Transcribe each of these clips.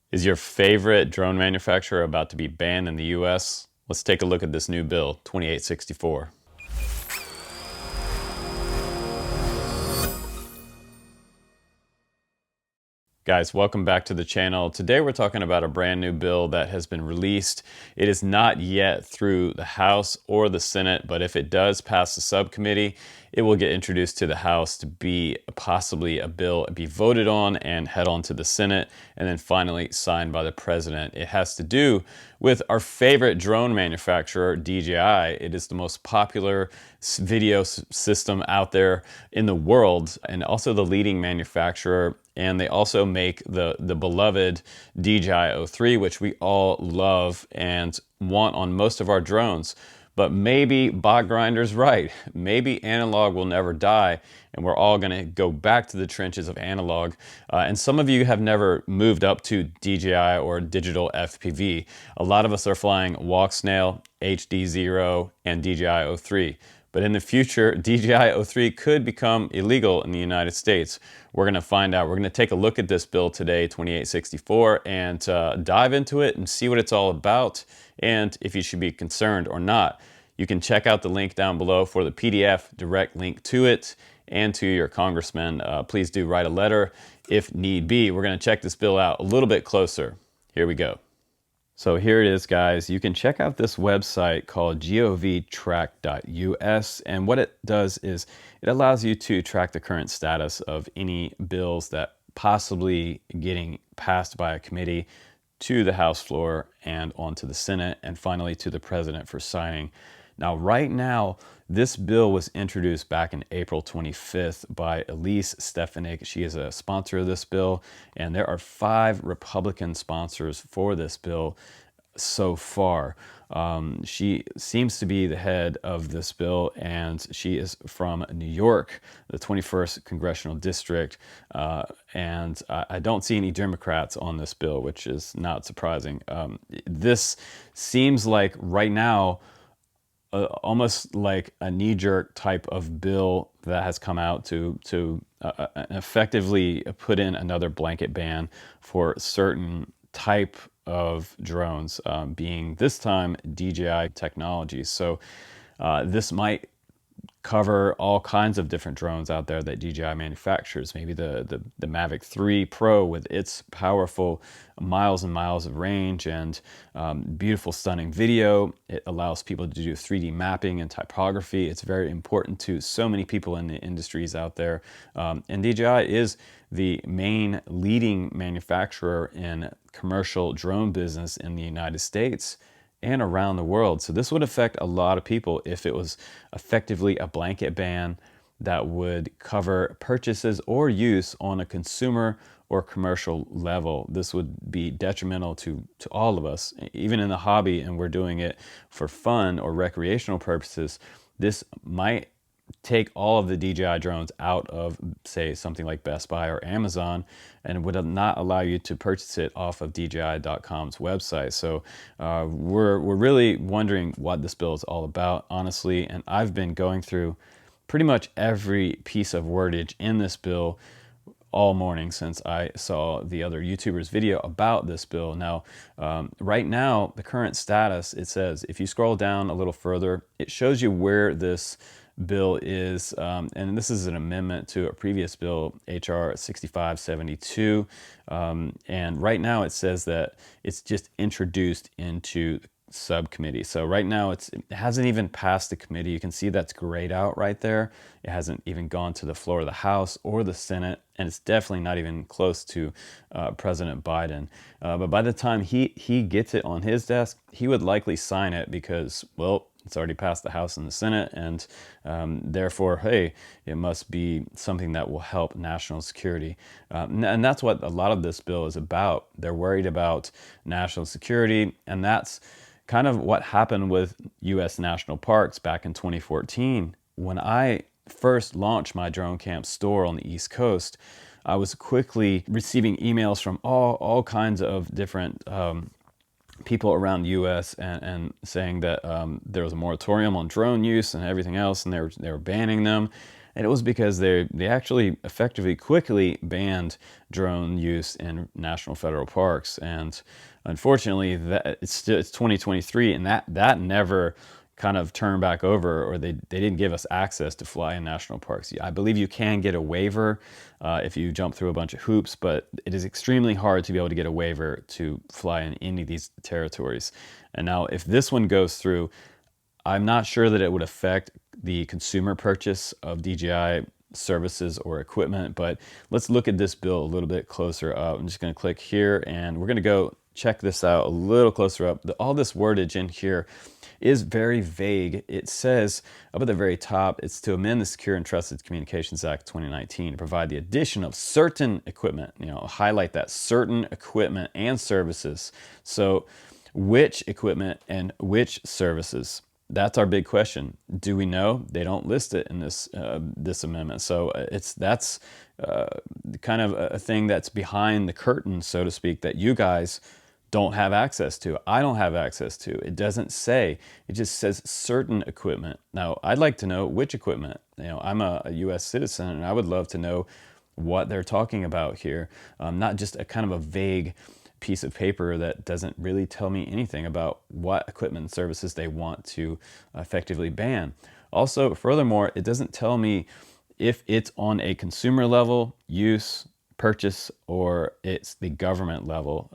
Is your favorite drone manufacturer about to be banned in the US? Let's take a look at this new bill, 2864. Guys, welcome back to the channel. Today we're talking about a brand new bill that has been released. It is not yet through the House or the Senate, but if it does pass the subcommittee, it will get introduced to the House to be possibly a bill be voted on and head on to the Senate and then finally signed by the president. It has to do with our favorite drone manufacturer, DJI. It is the most popular video system out there in the world and also the leading manufacturer. And they also make the beloved DJI 03, which we all love and want on most of our drones. But maybe Bot Grinder's right. Maybe analog will never die, and we're all gonna go back to the trenches of analog. And some of you have never moved up to DJI or digital FPV. A lot of us are flying Walk Snail, HD0, and DJI 03. But in the future, DJI 03 could become illegal in the United States. We're gonna find out. We're gonna take a look at this bill today, 2864, and dive into it and see what it's all about and if you should be concerned or not. You can check out the link down below for the PDF, direct link to it, and to your congressman. Please do write a letter if need be. We're gonna check this bill out a little bit closer. Here we go. So here it is, guys. You can check out this website called govtrack.us, and what it does is it allows you to track the current status of any bills that possibly getting passed by a committee to the House floor and onto the Senate and finally to the president for signing. Now, right now, this bill was introduced back in April 25th by Elise Stefanik. She is a sponsor of this bill, and there are 5 Republican sponsors for this bill so far. She seems to be the head of this bill, and she is from New York, the 21st Congressional District, and I don't see any Democrats on this bill, which is not surprising. This seems like right now almost like a knee-jerk type of bill that has come out to effectively put in another blanket ban for certain type of drones, being this time DJI technology. So this might cover all kinds of different drones out there that DJI manufactures. Maybe the Mavic 3 Pro with its powerful miles and miles of range and beautiful, stunning video. It allows people to do 3D mapping and typography. It's very important to so many people in the industries out there. And DJI is the main leading manufacturer in commercial drone business in the United States and around the world. So this would affect a lot of people if it was effectively a blanket ban that would cover purchases or use on a consumer or commercial level. This would be detrimental to all of us, even in the hobby, and we're doing it for fun or recreational purposes. This might take all of the DJI drones out of, say, something like Best Buy or Amazon, and would not allow you to purchase it off of DJI.com's website. So we're really wondering what this bill is all about, honestly, and I've been going through pretty much every piece of wordage in this bill all morning since I saw the other YouTuber's video about this bill. Now, right now, the current status, it says, if you scroll down a little further, it shows you where this bill is, and this is an amendment to a previous bill, H.R. 6572, and right now it says that it's just introduced into subcommittee. So right now it hasn't even passed the committee. You can see that's grayed out right there. It hasn't even gone to the floor of the House or the Senate, and it's definitely not even close to President Biden. But by the time he gets it on his desk, he would likely sign it because, well, it's already passed the House and the Senate, and therefore, hey, it must be something that will help national security. And that's what a lot of this bill is about. They're worried about national security, and that's kind of what happened with U.S. national parks back in 2014. When I first launched my drone camp store on the East Coast, I was quickly receiving emails from all kinds of different people around the U.S. and saying that there was a moratorium on drone use and everything else, and they were banning them. And it was because they actually effectively quickly banned drone use in national federal parks. And unfortunately, that it's 2023, and that never kind of turned back over, or they didn't give us access to fly in national parks. I believe you can get a waiver if you jump through a bunch of hoops, but it is extremely hard to be able to get a waiver to fly in any of these territories. And now if this one goes through, I'm not sure that it would affect the consumer purchase of DJI services or equipment, but let's look at this bill a little bit closer up. I'm just going to click here, and we're going to go check this out a little closer up. All this wordage in here is very vague. It says up at the very top, it's to amend the Secure and Trusted Communications Act 2019 to provide the addition of certain equipment, highlight that, certain equipment and services. So which equipment and which services? That's our big question. Do we know? They don't list it in this amendment. So that's kind of a thing that's behind the curtain, so to speak, that you guys don't have access to. I don't have access to. It doesn't say. It just says certain equipment. Now, I'd like to know which equipment. I'm a U.S. citizen, and I would love to know what they're talking about here. Not just a kind of a vague piece of paper that doesn't really tell me anything about what equipment and services they want to effectively ban. Also, furthermore, it doesn't tell me if it's on a consumer level, use, purchase, or it's the government level,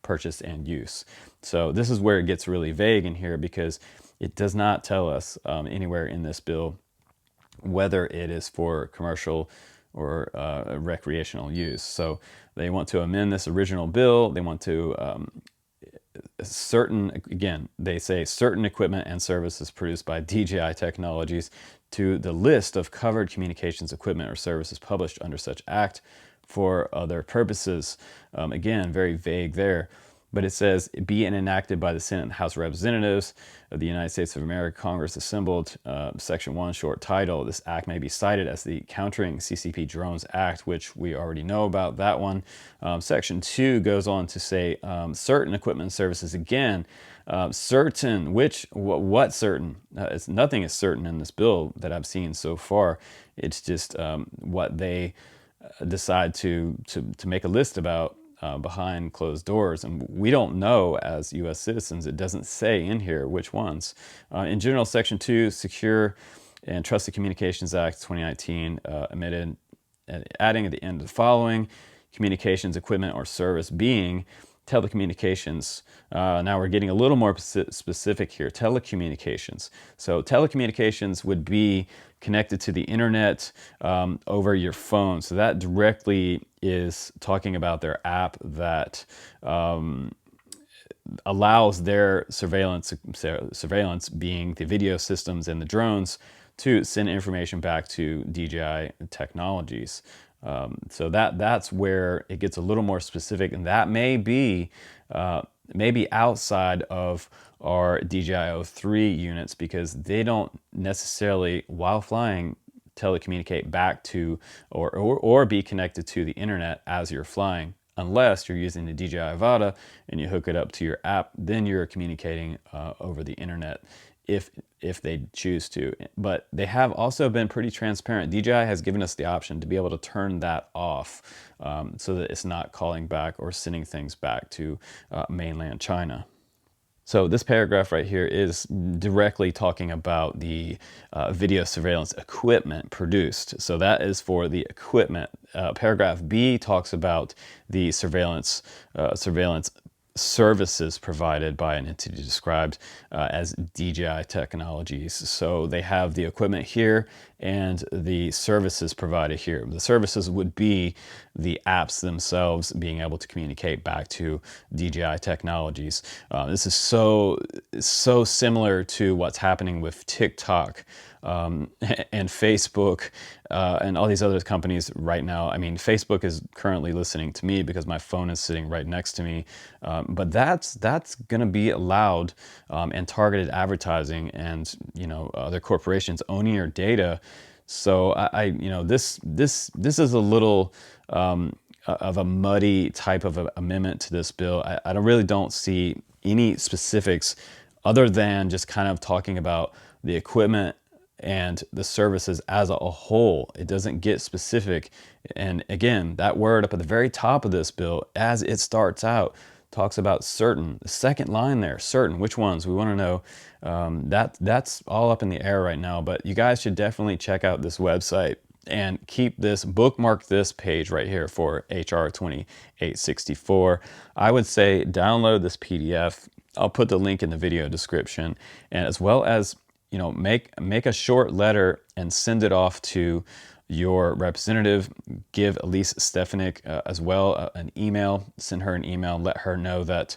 purchase and use. So this is where it gets really vague in here, because it does not tell us anywhere in this bill whether it is for commercial or recreational use. So they want to amend this original bill. They want to they say certain equipment and services produced by DJI Technologies to the list of covered communications equipment or services published under such act for other purposes. Again, very vague there. But it says, be enacted by the Senate and House of Representatives of the United States of America, Congress assembled, Section 1, short title. This act may be cited as the Countering CCP Drones Act, which we already know about that one. Section 2 goes on to say certain equipment and services. Again, certain, what certain? Nothing is certain in this bill that I've seen so far. It's just what they decide to make a list about behind closed doors, and we don't know as U.S. citizens. It doesn't say in here which ones. In general, Section 2, Secure and Trusted Communications Act 2019, amended, adding at the end of the following: communications equipment or service being telecommunications. Now we're getting a little more specific here. Telecommunications. So telecommunications would be connected to the internet over your phone. So that directly is talking about their app that allows their surveillance being the video systems and the drones to send information back to DJI Technologies. So that's where it gets a little more specific, and that may be outside of our DJI 03 units, because they don't necessarily, while flying, telecommunicate back to or be connected to the internet as you're flying, unless you're using the DJI Avata and you hook it up to your app. Then you're communicating over the internet if they choose to. But they have also been pretty transparent. DJI has given us the option to be able to turn that off so that it's not calling back or sending things back to mainland China. So this paragraph right here is directly talking about the video surveillance equipment produced. So that is for the equipment. Paragraph B talks about the surveillance services provided by an entity described as DJI Technologies. So they have the equipment here and the services provided here. The services would be the apps themselves being able to communicate back to DJI Technologies. This is so similar to what's happening with TikTok and Facebook and all these other companies right now. I mean, Facebook is currently listening to me because my phone is sitting right next to me. But that's going to be allowed, and targeted advertising, and other corporations owning your data. So this is a little of a muddy type of a amendment to this bill. I really don't see any specifics other than just kind of talking about the equipment and the services as a whole. It doesn't get specific. And again, that word up at the very top of this bill, as it starts out, talks about certain. The second line there, certain. Which ones? We want to know. That's all up in the air right now. But you guys should definitely check out this website and bookmark this page right here for HR 2864. I would say download this PDF. I'll put the link in the video description, and as well as, you know, make a short letter and send it off to your representative. Give Elise Stefanik as well an email. Send her an email. Let her know that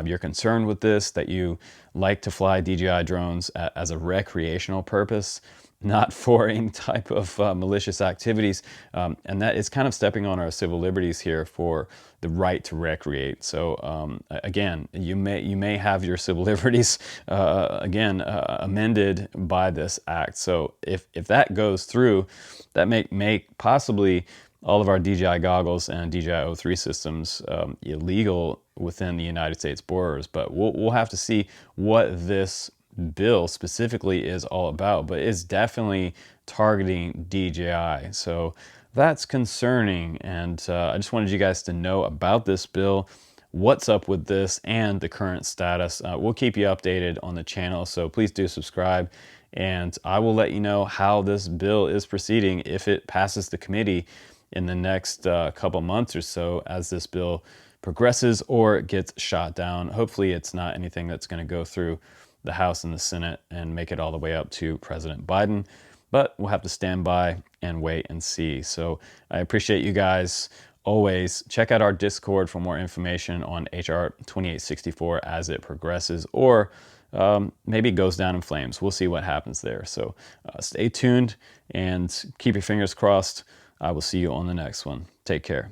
you're concerned with this, that you like to fly DJI drones as a recreational purpose, not for any type of malicious activities, and that is kind of stepping on our civil liberties here for the right to recreate. So again, you may have your civil liberties amended by this act. So if that goes through, that make possibly all of our DJI goggles and DJI O3 systems illegal within the United States borders. But we'll have to see what this bill specifically is all about, but it's definitely targeting DJI. So that's concerning, and I just wanted you guys to know about this bill, what's up with this, and the current status. We'll keep you updated on the channel, so please do subscribe, and I will let you know how this bill is proceeding if it passes the committee in the next couple months or so as this bill progresses or gets shot down. Hopefully it's not anything that's going to go through the House and the Senate and make it all the way up to President Biden, but we'll have to stand by and wait and see. So I appreciate you guys. Always check out our Discord for more information on HR 2864 as it progresses, or maybe it goes down in flames. We'll see what happens there. So stay tuned and keep your fingers crossed. I will see you on the next one. Take care.